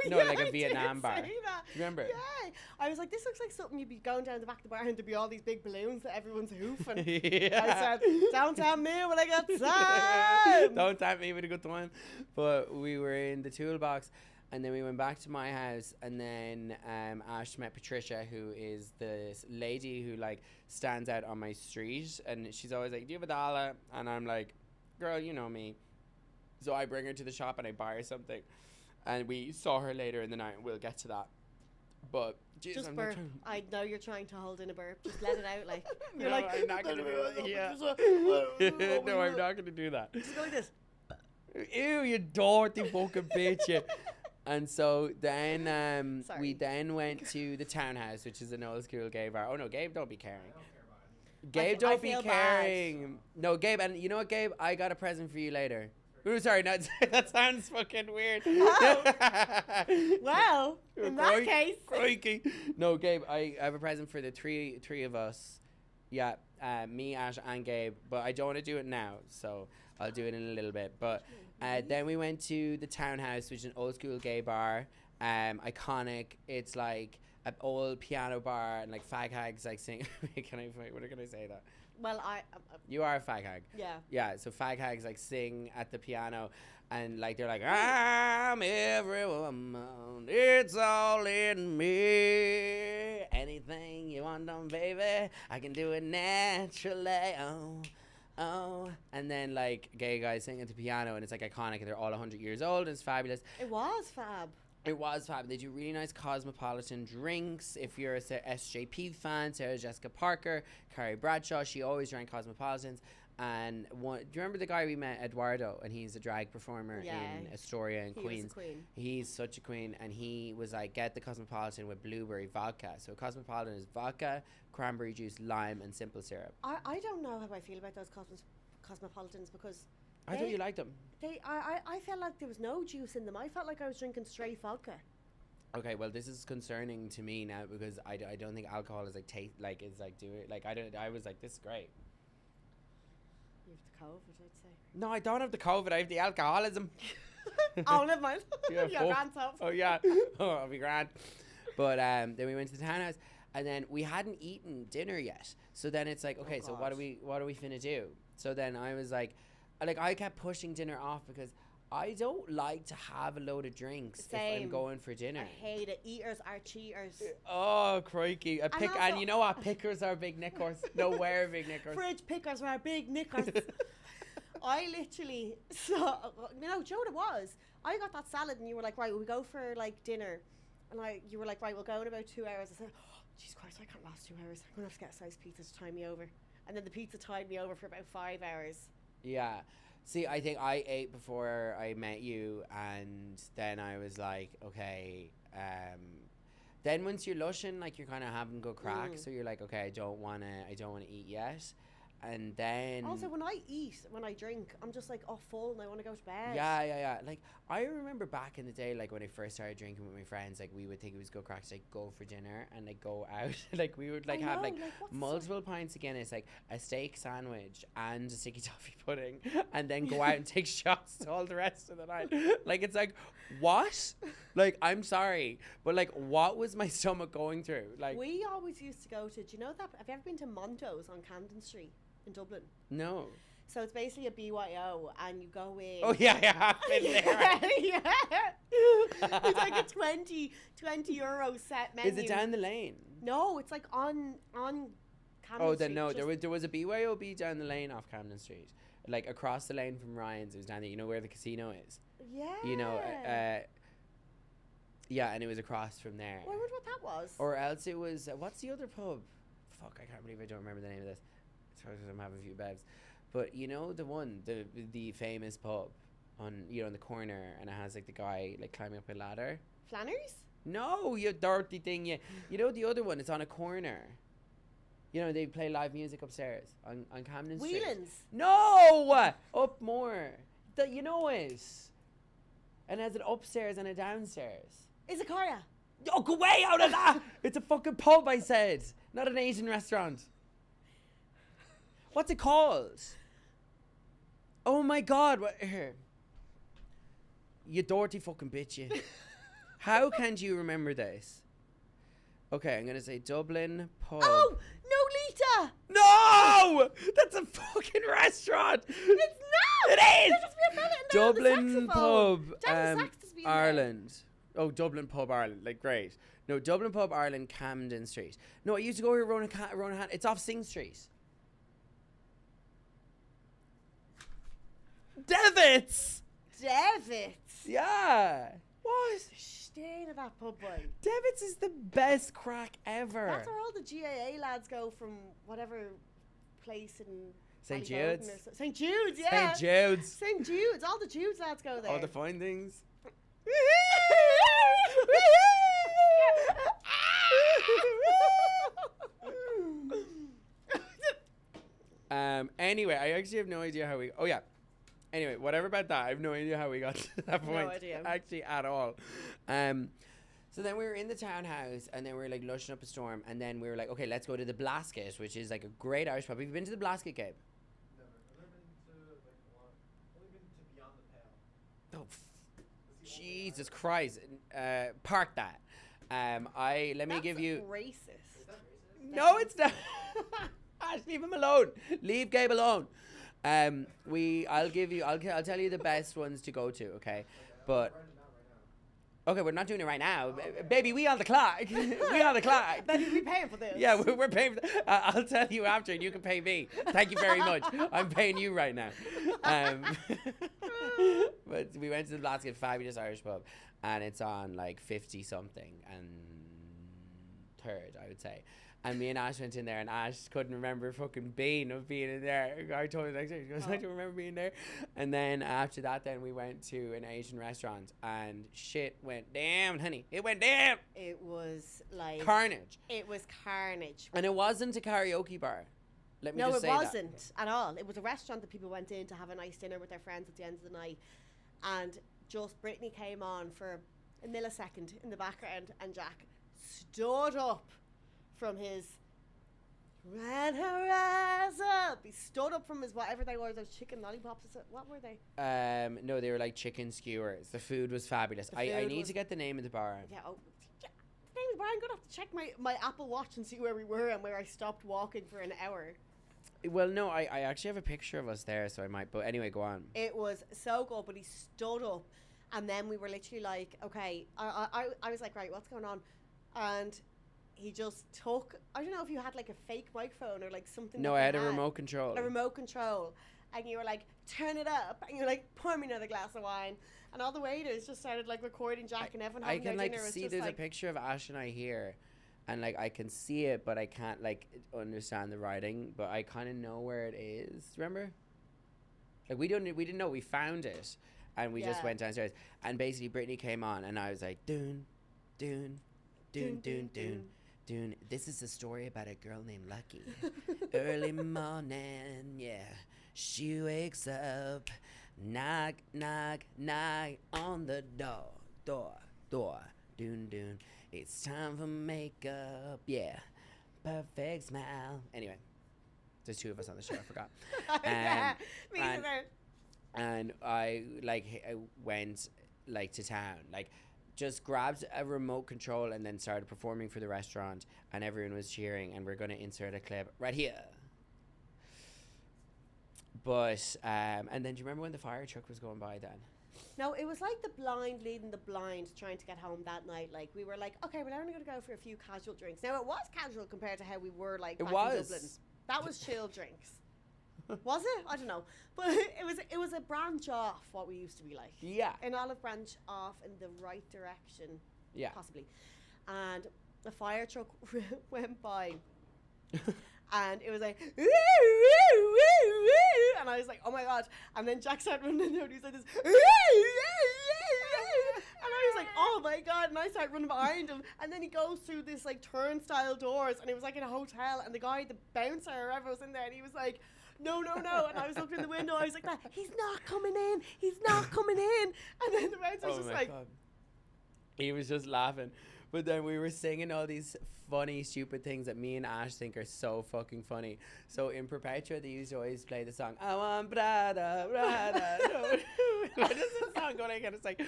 No, yeah, like a I Vietnam did bar. say that. Remember? Yeah. I was like, this looks like something you'd be going down the back of the bar and there'd be all these big balloons that everyone's hoofing. Yeah. I said, don't tell me when I got time. Don't tempt me with a good time. But we were in the Toolbox, and then we went back to my house, and then Ash met Patricia, who is this lady who like stands out on my street, and she's always like, do you have $1? And I'm like, girl, you know me. So I bring her to the shop and I buy her something, and we saw her later in the night, and we'll get to that. But geez, Just I'm burp. not I know you're trying to hold in a burp. Just let it out. Like you're No, like, I'm not gonna do it. Yeah. No, I'm not gonna do that. Just go like this. Ew, you dirty fucking bitch. You. And so then Sorry. we then went to the Townhouse, which is an old school gay bar. Oh no, Gabe, don't be caring. Gabe, I don't be feel bad. caring. No, Gabe, and you know what, Gabe? I got a present for you later. Ooh, sorry, no, that sounds fucking weird. Oh. Well, in that case. Crikey. No, Gabe, I have a present for the three of us. Yeah, me, Ash, and Gabe. But I don't want to do it now, so I'll do it in a little bit. But then we went to the Townhouse, which is an old school gay bar. Iconic. It's like an old piano bar, and like fag hags like sing. What can I say that? Well, You are a fag hag. yeah. Yeah, so fag hags like sing at the piano, and like they're like, I'm every woman, it's all in me. Anything you want done, baby, I can do it naturally. Oh. And then like gay guys sing at the piano, and it's like iconic, and they're all 100 years old, and it's fabulous. It was fab. It was fab. They do really nice cosmopolitan drinks. If you're a SJP fan, Sarah Jessica Parker, Carrie Bradshaw, she always drank cosmopolitans. And do you remember the guy we met, Eduardo? And he's a drag performer in Astoria and Queens. Was a queen. He's such a queen, and he was like, get the cosmopolitan with blueberry vodka. So cosmopolitan is vodka, cranberry juice, lime, and simple syrup. I don't know how I feel about those cosmopolitans because I thought you liked them. I felt like there was no juice in them. I felt like I was drinking straight vodka. Okay, well, this is concerning to me now because I don't think alcohol is I was like, this is great. You have the COVID, I'd say. No, I don't have the COVID. I have the alcoholism. Oh, never mind. Yeah, Your fuck. grand's up. Oh yeah, oh, I'll be grand. But then we went to the Townhouse, and then we hadn't eaten dinner yet. So then it's like, okay, so what are we finna do? So then I was like I kept pushing dinner off because I don't like to have a load of drinks if I'm going for dinner. I hate it. Eaters are cheaters. Oh, crikey. And you know what? Pickers are big knickers. No, we're big knickers. Fridge pickers are big knickers. I literally, do you know what it was? I got that salad and you were like, right, we'll go for like dinner. And you were like, right, we'll go in about 2 hours. I said, oh, Jesus Christ, I can't last 2 hours. I'm going to have to get a size pizza to tie me over. And then the pizza tied me over for about 5 hours. Yeah. See, I think I ate before I met you, and then I was like, okay. Then once you're lushing, like you're kind of having good crack, so you're like, okay, I don't wanna eat yet, and then also when I drink, I'm just like full and I want to go to bed. Yeah. Like I remember back in the day, like when I first started drinking with my friends, like we would think it was good crack to like go for dinner and like go out, like we would like have like multiple pints of Guinness, like a steak sandwich and a sticky toffee pudding, and then go out and take shots all the rest of the night. Like it's like what? Like I'm sorry, but like what was my stomach going through? Like we always used to go to. Do you know that? Have you ever been to Monto's on Camden Street in Dublin? No. So it's basically a BYO, and you go in. Oh yeah, I've been there. Yeah. It's like a 20 euro set menu. Is it down the lane? No, it's like on Camden Oh, Street. then no, there was a BYOB down the lane off Camden Street, like across the lane from Ryan's. It was down there. You know where the casino is. Yeah. You know, yeah, and it was across from there. I wonder what that was. Or else it was what's the other pub? Fuck, I can't believe I don't remember the name of this. It's because I'm having a few bevs. But you know the famous pub on in the corner, and it has like the guy like climbing up a ladder. Flannery's? No, you dirty thing. You know the other one. It's on a corner. You know they play live music upstairs on Camden Street. Whelan's? No, up more. You know it. And it has an upstairs and a downstairs. Izakaya. Oh, go way out of that! It's a fucking pub, I said, not an Asian restaurant. What's it called? Oh my God! What here? You dirty fucking bitch! You. How can you remember this? Okay, I'm gonna say Dublin pub. Oh, no, Lita! No! That's a fucking restaurant! It's not! It is! There just be a fella in there with a Dublin saxophone. pub, Daddy's sax has been there. Ireland. Oh, Dublin pub, Ireland. Like, great. No, Dublin pub, Ireland, Camden Street. No, I used to go here, Ronan. It's off Sing Street. Devitt's! Devitt's. Yeah. What? Staying at that pub, boy. Devitt's is the best crack ever. That's where all the GAA lads go from whatever place in St. Ballyboden Jude's. or St. Jude's, yeah. St. Jude's. St. Jude's. All the Jude's lads go there. All the fine things. Anyway, I actually have no idea how we. Oh yeah. Anyway, whatever about that. I have no idea how we got to that point. No idea. Actually, at all. So then we were in the townhouse, and then we were like lushing up a storm, and then we were like, okay, let's go to the Blasket, which is like a great Irish pub. Have you been to the Blasket, Gabe? Never. I've never been to like a lot. Only been to Beyond the Pale. Oh, Jesus Christ! Park that. Let me give you. Racist. Is that racist? No, it's not. Ash, leave him alone. Leave Gabe alone. I'll tell you the best ones to go to. Okay, but. Okay, we're not doing it right now. Baby, we on the clock. We on the clock. Then you'll be paying for this. Yeah, we're paying for I'll tell you after and you can pay me. Thank you very much. I'm paying you right now. But we went to the Blasket, fabulous Irish pub, and it's on like 50 something and third, I would say. And me and Ash went in there, and Ash couldn't remember fucking being of being in there. I told her the next day, she goes, I don't remember being there. And then after that, then we went to an Asian restaurant, and shit went down, honey. It went down. It was like Carnage. It was carnage. And it wasn't a karaoke bar. Let me No, just it say wasn't at all. It was a restaurant that people went in to have a nice dinner with their friends at the end of the night. And just Brittany came on for a millisecond in the background, and Jack stood up from his ran her ass up. He stood up from his whatever they were, those chicken lollipops. What were they? No, they were like chicken skewers. The food was fabulous. I need to get the name of the bar. Yeah, the name of the bar. I'm gonna have to check my Apple Watch and see where we were and where I stopped walking for an hour. Well, no, I actually have a picture of us there, so I might. But anyway, go on. It was so good, but he stood up, and then we were literally like, okay. I was like, right, what's going on? And he just took, I don't know if you had like a fake microphone or like something. No, I had a remote control. A remote control. And you were like, turn it up. And you were like, pour me another glass of wine. And all the waiters just started like recording Jack and everyone having I can their like dinner. see there's a picture of Ash and I here. And like I can see it, but I can't like understand the writing. But I kind of know where it is. Remember? Like we didn't know. We found it. And we just went downstairs. And basically Brittany came on and I was like, doon, doon, doon, doon, doon. Dude, this is a story about a girl named Lucky. Early morning, yeah. She wakes up, knock, knock, knock on the door. Doon, doon. It's time for makeup, yeah. Perfect smile. Anyway, there's two of us on the show, I forgot. Yeah, me either. And I went like to town, like just grabbed a remote control and then started performing for the restaurant, and everyone was cheering, and we're going to insert a clip right here. But and then do you remember when the fire truck was going by then? No, it was like the blind leading the blind trying to get home that night. Like we were like, okay, we're only going to go for a few casual drinks. Now it was casual compared to how we were like back in Dublin. That was chill drinks. Was it? I don't know. But it was a branch off what we used to be like. Yeah. An olive branch off in the right direction. Yeah. Possibly. And the fire truck went by. And it was like, woo, woo, woo, woo. And I was like, oh my God. And then Jack started running out. He said this, woo, woo, woo. And I was like, oh my God. And I started running behind him. And then he goes through this like turnstile doors. And it was like in a hotel. And the guy, the bouncer or whoever was in there. And he was like, no. And I was looking in the window. I was like, he's not coming in. He's not coming in. And then the bouncer was just like. God. He was just laughing. But then we were singing all these funny, stupid things that me and Ash think are so fucking funny. So in Perpetua, they used to always play the song, I want Prada, Prada. No. What does the song go like? It's like,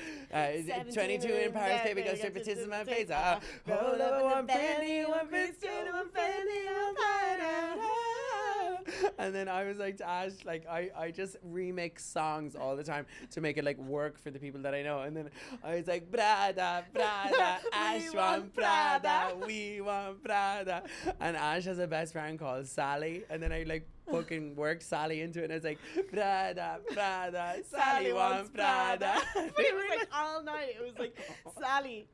22 in Paris, baby, go strip it to my face. Roll over one penny, one biscuit, one penny, one Prada. And then I was like to Ash, like I just remix songs all the time to make it like work for the people that I know. And then I was like, Prada, Prada, Ash want Prada, we want Prada. And Ash has a best friend called Sally. And then I like fucking worked Sally into it. And I was like, Prada, Prada, Sally wants Prada. We were like all night. It was like Sally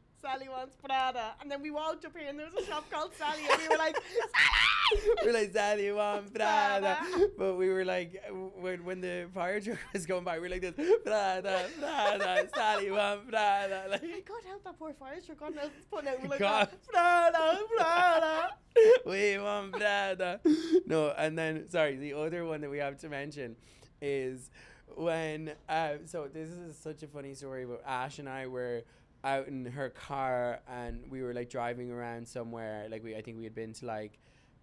wants Prada. And then we walked up here and there was a shop called Sally and we were like, Sally! We were like, Sally want Prada. But we were like, when the fire truck was going by, we were like this, Prada, Prada, Sally want Prada. Like, God help that poor fire truck. God knows it's putting out. We're like, God. Prada, Prada. We want Prada. No, and then, sorry, the other one that we have to mention is when, so this is such a funny story, but Ash and I were out in her car and we were like driving around somewhere. Like I think we had been to like,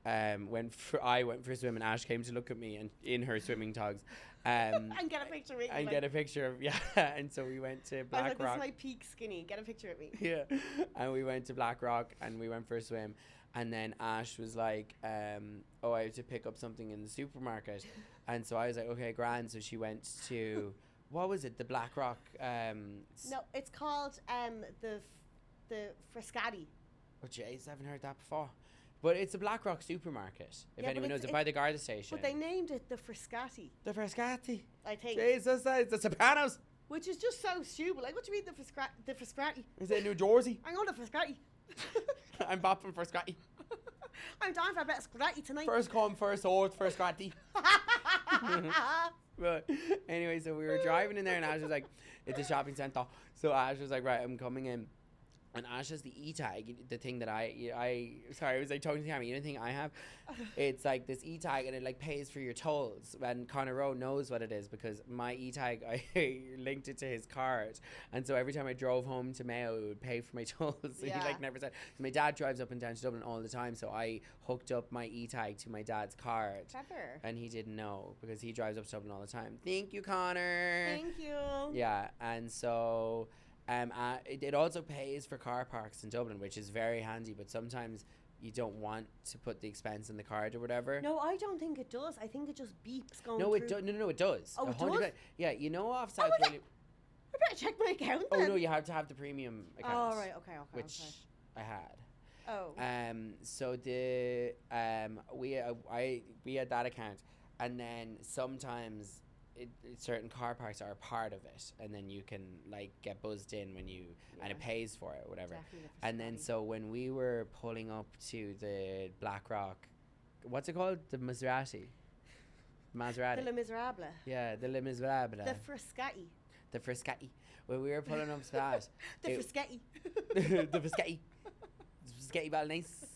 I went for a swim and Ash came to look at me and in her swimming togs. And get a picture of me. And get a picture of, yeah. And so we went to Black Rock. This is my peak skinny. Get a picture of me. Yeah. And we went to Black Rock and we went for a swim. And then Ash was like, oh, I have to pick up something in the supermarket. And so I was like, okay, grand. So she went to, what was it? The Black Rock. No, it's called the Frascati. Oh, jeez, I haven't heard that before. But it's a Black Rock supermarket, if anyone knows it, by the Garda station. But they named it the Frascati. The Frascati. I think. Jesus, it's the Sopranos. Which is just so stupid. Like, what do you mean the Frascati? Is it in New Jersey? I'm going to Frascati. I'm bopping for Scotty. I'm down for a bit of Scotty tonight. First come, first served for Scotty. But anyway, so we were driving in there and Ash was like, it's a shopping centre. So Ash was like, right, I'm coming in. And Ash has the e-tag, the thing that I was like talking to Cammy, you know the thing I have? It's like this e-tag and it like pays for your tolls. And Conor Rowe knows what it is because my e-tag, I linked it to his card. And so every time I drove home to Mayo, it would pay for my tolls. So Yeah. he like never said. So my dad drives up and down to Dublin all the time. So I hooked up my e-tag to my dad's card. Clever. And he didn't know because he drives up to Dublin all the time. Thank you, Connor. Thank you. Yeah, and so it also pays for car parks in Dublin, which is very handy, but sometimes you don't want to put the expense in the card or whatever. No, I don't think it does. I think it just beeps going No, through. it does. No, it does. Oh, it 100%. does? Yeah, you know off South would William. I better check my account Oh then. no, you have to have the premium account. Oh, right, okay. Which I had. Oh. So the we had that account, and then sometimes certain car parks are a part of it, and then you can like get buzzed in when you and it pays for it or whatever. Definitely the And then Frascati. so when we were pulling up to the Black Rock, what's it called? The Maserati. The Le Miserable. Yeah, the Le Miserable. The Frascati. The Frascati. When we were pulling up to that, The it- Frascati. the Frascati. Frascati ball nice.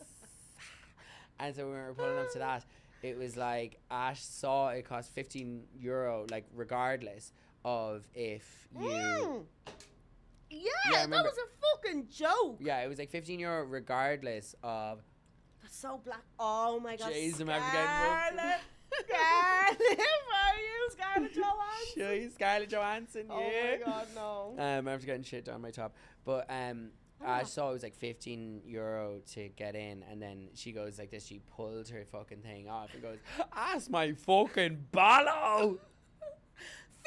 And so when we were pulling up to that, it was like Ash saw it cost €15, like regardless of if you. Yeah, I that remember. was a fucking joke. Yeah, it was like €15 regardless of. That's so black. Oh my god. Jeez, I'm after getting Scarlett. Scarlett, are you Scarlett Johansson? Show you Scarlett Johansson, Oh yeah. my god, no. I'm after getting shit down my top, but I saw it was like €15 to get in, and then she goes like this. She pulled her fucking thing off and goes, "That's my fucking ballo." €15.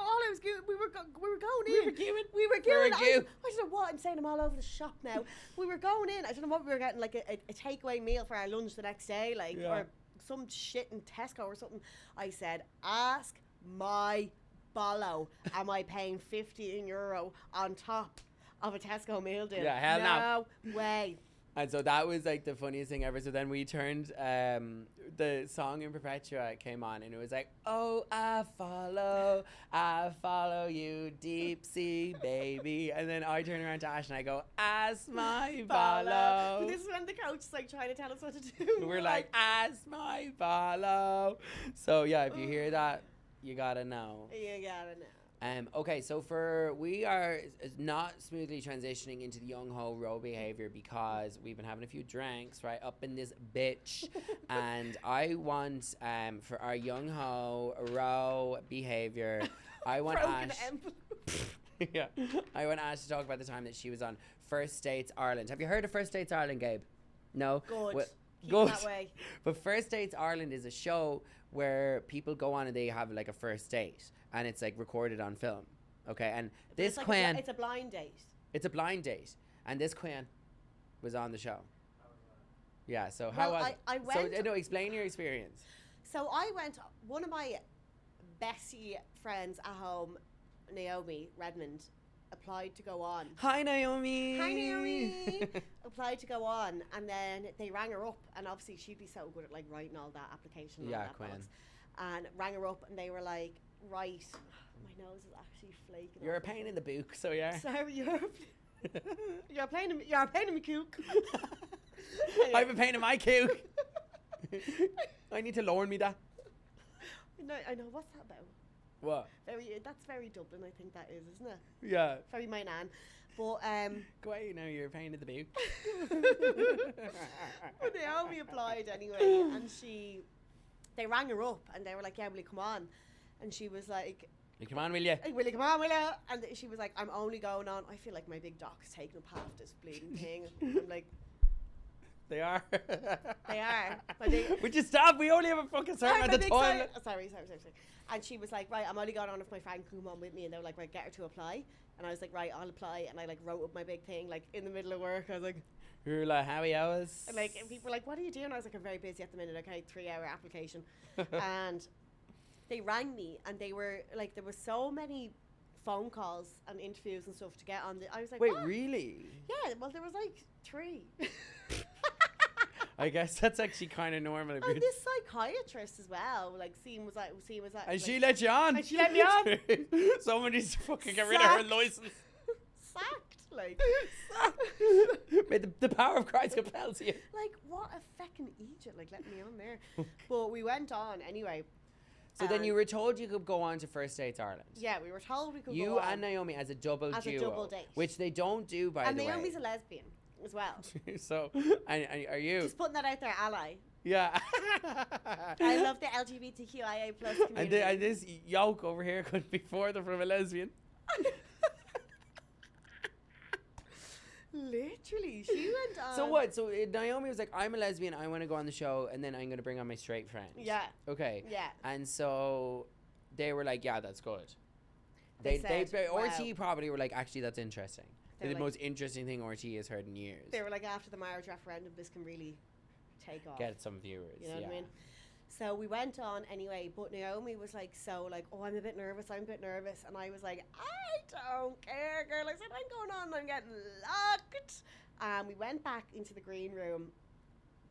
All I was giving, we were going in. We were queuing. We were We were queuing. queuing. I don't know what I'm saying. I'm all over the shop now. We were going in. I don't know what we were getting, like a takeaway meal for our lunch the next day, like Yeah. or some shit in Tesco or something. I said, "Ask my bollo, am I paying €15 on top of a Tesco meal deal?" Yeah, hell no. No way. And so that was like the funniest thing ever. So then we turned, the song in Perpetua came on, and it was like, "Oh, I follow you, deep sea baby." And then I turn around to Ash and I go, "As my follow." But this is when the coach is like trying to tell us what to do. We're like, "As my follow." So yeah, if you hear that, you gotta know. you gotta know. Okay, so we are not smoothly transitioning into the young ho row behavior because we've been having a few drinks right up in this bitch, and I want for our young ho row behavior, I want Broken Ash. envelope. Yeah, I want Ash to talk about the time that she was on First Dates Ireland. Have you heard of First Dates Ireland, Gabe? No. Good. Well, Keep good. that way. But First Dates Ireland is a show where people go on and they have like a first date, and it's like recorded on film. Okay, and this It's like queen, it's a blind date. it's a blind date, and this queen was on the show. Yeah. So Well, how was it? I went. So no, explain your experience. So I went. One of my bestie friends at home, Naomi Redmond, applied to go on. Hi Naomi. Hi Naomi. Applied to go on, and then they rang her up, and obviously she'd be so good at like writing all that application. And all Yeah, that Quinn. bollocks. And rang her up, and they were like, "Right, my nose is actually flaking." You're a off. pain in the book, so yeah. Sorry, you're playing me. You're playing me, kook. I have a pain in my cook. I need to loan me that. No, I know what's that about. What? That's very Dublin, I think that is, isn't it? Yeah. Very my nan. But Go away now, you're a pain in the book. but Naomi applied anyway, and they rang her up, and they were like, "Yeah, will you come on?" And she was like, Hey, come on, will you? "Hey, will you come on, will you?" And she was like, "I'm only going on. I feel like my big dock's taking up half this bleeding thing." I'm like, They are. "They are." But they, Would you stop? We only have a fucking certain amount of time. Sorry. And she was like, "Right, I'm only going on if my friend can come on with me." And they were like, "Right, get her to apply." And I was like, "Right, I'll apply." And I like wrote up my big thing like in the middle of work. I was like, You're like, how are hours? and, like, and people were like, "What are you doing?" I was like, "I'm very busy at the minute. Okay, 3-hour application." And they rang me, and they were like, there were so many phone calls and interviews and stuff to get on. I was like, Wait, "What?" really? Yeah, well, there was like 3. I guess that's actually kind of normal. If And you're this psychiatrist as well, like, was like, and like, she let you on. and she let me on. Someone needs to fucking get rid of her Sacked. license. sacked, like, May the power of Christ compels you. like what a fucking Egypt, like, let me on there. But we went on anyway. So then and- you were told you could go on to First Dates Ireland. Yeah, we were told we could You go on. and Naomi as a double As a duo. double date. Which they don't do, by And the Naomi's way. a lesbian as well. So, and are you? Just putting that out there, ally. Yeah. I love the LGBTQIA plus community. And this yoke over here could be further from a lesbian. Literally, she went on. So what? So Naomi was like, I'm a lesbian, I want to go on the show, and then I'm going to bring on my straight friend. Yeah. Okay. Yeah. And so they were like, yeah, that's good. They said, RT wow. probably were like, actually, that's interesting. They The were most interesting thing RT has heard in years. They were like, after the marriage referendum, this can really take off. Get some viewers. You know yeah. what I mean? So we went on anyway, but Naomi was like, oh, I'm a bit nervous. And I was like, I don't care, girl. I said, I'm going on, I'm getting locked. And we went back into the green room.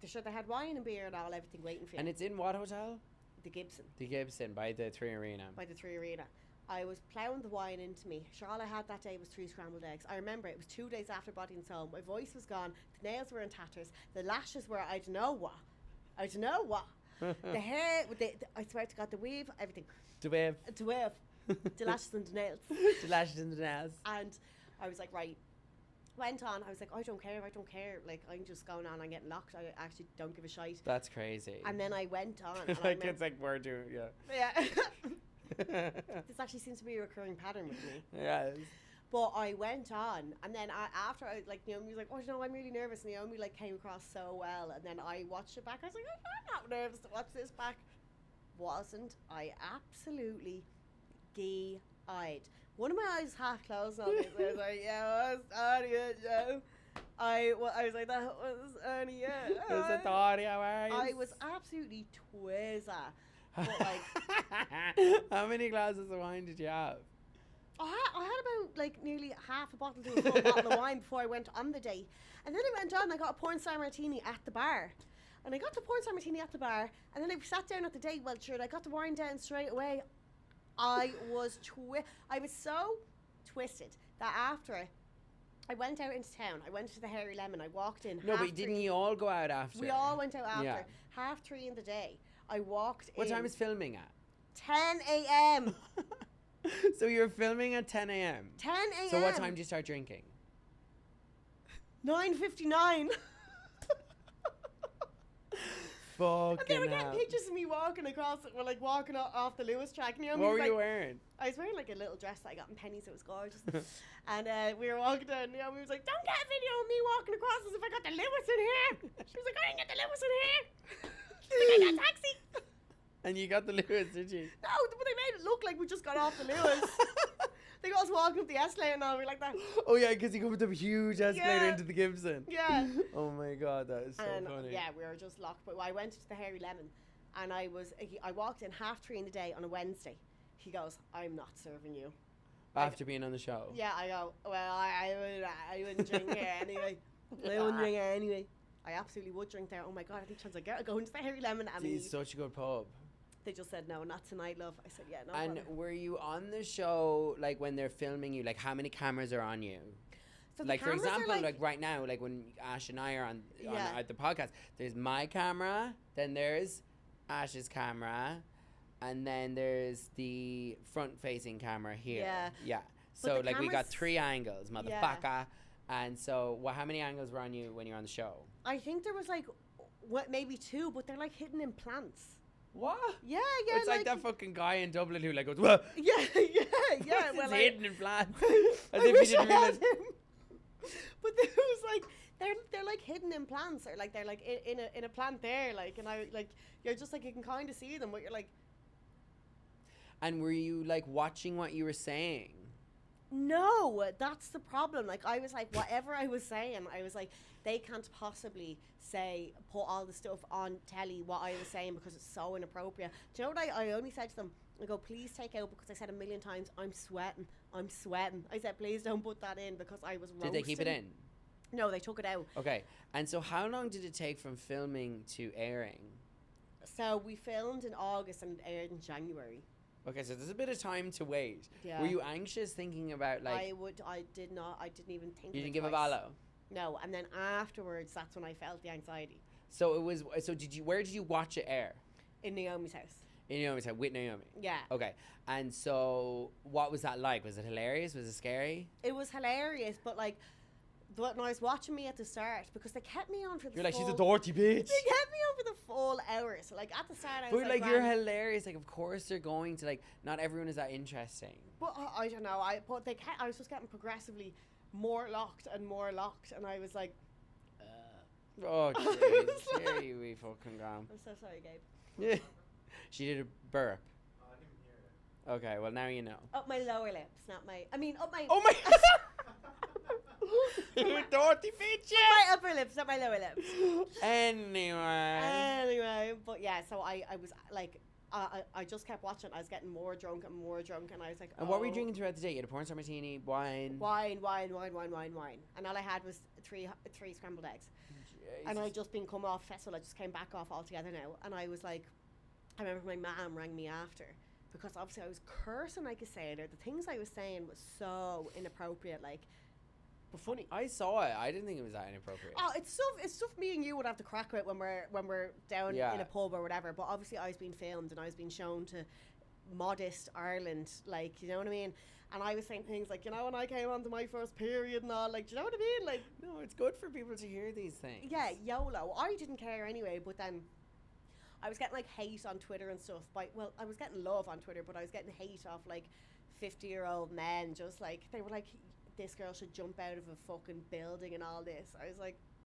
They had wine and beer and all, everything waiting for you. And it's in what hotel? the Gibson The Gibson by the 3 Arena. by the 3 Arena. I was ploughing the wine into me. Sure, all I had that day was 3 scrambled eggs. I remember it was 2 days after Bodying's home. My voice was gone. The nails were in tatters. The lashes were, I don't know what. The hair, I swear to God, the weave, everything. The wave. The weave, the lashes and the nails. The lashes and the nails. And I was like, right. Went on. I was like, I don't care. Like, I'm just going on. I'm getting locked. I actually don't give a shite. That's crazy. And then I went on. And Like, it's like we're doing, yeah. yeah. This actually seems to be a recurring pattern with me. Yes. But I went on, and then after I like Naomi was like, "Oh, you know, I'm really nervous." And Naomi like came across so well, and then I watched it back. I was like, "I'm not nervous to watch this back." Wasn't I absolutely gay-eyed? One of my eyes half closed on it. I was like, "Yeah, what's on it, Joe?" I was like, "That was on it." There's a thought, how are you? I was absolutely twizzer. But like, how many glasses of wine did you have? I had about like nearly half a bottle to a full bottle of wine before I went on the date. And then I went on, I got a porn star martini at the bar. And I got the porn star martini at the bar, and then I sat down at the date. Well, sure, I got the wine down straight away. I was so twisted that after I went out into town, I went to the Hairy Lemon, I walked in. No, but didn't you all go out after? We all went out after. Yeah. 3:30 in the day. I walked in. What time is filming at? 10 a.m. So you're filming at 10 a.m. 10 a.m. So what time do you start drinking? 9:59. And they were Fucking getting hell. pictures of me walking across. We're like walking off the Lewis track. And What were like, you wearing? I was wearing like a little dress that I got in Penny's. It was gorgeous. And we were walking down. Naomi was like, "Don't get a video of me walking across as if I got the Lewis in here." She was like, "I didn't get the Lewis in here." She's like, "I got a taxi." And you got the Lewis, did you? No, but they made it look like we just got off the Lewis. They got us walking up the escalator and all. We were like that. Oh yeah, because you go with the huge escalator Yeah. into the Gibson. Yeah. Oh my god, that is so And funny. yeah, we were just locked. But I went to the Hairy Lemon, and I walked in 3:30 in the day on a Wednesday. He goes, "I'm not serving you." After being on the show. Yeah, I go, "Well, I wouldn't drink here anyway. I wouldn't drink here anyway." I absolutely would drink there. Oh my god, I think chance I get going to the Hairy Lemon. And It's such a good pub. they just said, "No, not tonight, love." I said, "Yeah, no." And bother." were you on the show like when they're filming you? Like how many cameras are on you? So the Like for cameras are, example, like right now, like when Ash and I are on Yeah. at the podcast, there's my camera, then there's Ash's camera, and then there's the front-facing camera here. Yeah. Yeah. But So the like we got cameras- 3 angles, Yeah. motherfucker. And so, how many angles were on you when you're on the show? I think there was like, maybe 2, but they're like hidden in plants. What? Yeah. It's like that fucking guy in Dublin who like goes, "Whoa." Yeah. It's Well, hidden in plants. As I if wish you didn't I had realize. him. But there was like they're like hidden in plants, or like they're like in a plant there, like, and I like you're just like you can kind of see them, but you're like, And were you like watching what you were saying? no, that's the problem. Like I was like whatever I was saying, I was like they can't possibly put all the stuff on telly what I was saying because it's so inappropriate. Do you know what I only said to them? I go, "Please take out," because I said a million times, "I'm sweating. I said, "Please don't put that in," because I was roasting. Did they keep it in? No, they took it out. Okay. And so how long did it take from filming to airing? So we filmed in August and it aired in January. Okay, so there's a bit of time to wait. Yeah. Were you anxious thinking about like I didn't even think you of didn't it give a twice. ballo? No, and then afterwards that's when I felt the anxiety. So it was where did you watch it air? In Naomi's house. In Naomi's house with Naomi. Yeah. Okay. And so what was that like? Was it hilarious? Was it scary? It was hilarious, but like when I was watching me at the start, because they kept me on for the You're like, full, she's a dirty bitch. They kept me on for the full hour. So like at the start I was But like you're "Grand." hilarious. Like of course they're going to like not everyone is that interesting. But I don't know. I was just getting progressively more locked, and I was like, Oh jeez. Here you we fucking gone. I'm so sorry, Gabe. Yeah. She did a burp. I didn't hear it. Okay, well now you know. Up my lower lips, not my. I mean, up my. Oh my You dirty bitch. My upper lips, not my lower lips. Anyway. Anyway, but yeah, so I was like, I just kept watching. I was getting more drunk, and I was like, And what were you "Oh, drinking throughout the day? You had a porn star martini, wine. Wine, and all I had was three scrambled eggs. And I just been come off festival. I just came back off altogether now, and I was like, I remember my mum rang me after because obviously I was cursing like a sailor. The things I was saying was so inappropriate, like, but funny. I saw it. I didn't think it was that inappropriate. Oh, it's stuff me and you would have to crack with when we're down Yeah. in a pub or whatever. But obviously I was being filmed and I was being shown to modest Ireland, like, you know what I mean? And I was saying things like, you know, when I came onto my first period and all, like, do you know what I mean? Like, No, it's good for people to hear these things. yeah, YOLO. I didn't care anyway, but then I was getting like hate on Twitter and stuff. Well, I was getting love on Twitter, but I was getting hate off like 50-year-old men, just like, they were like, this girl should jump out of a fucking building and all this. I was like,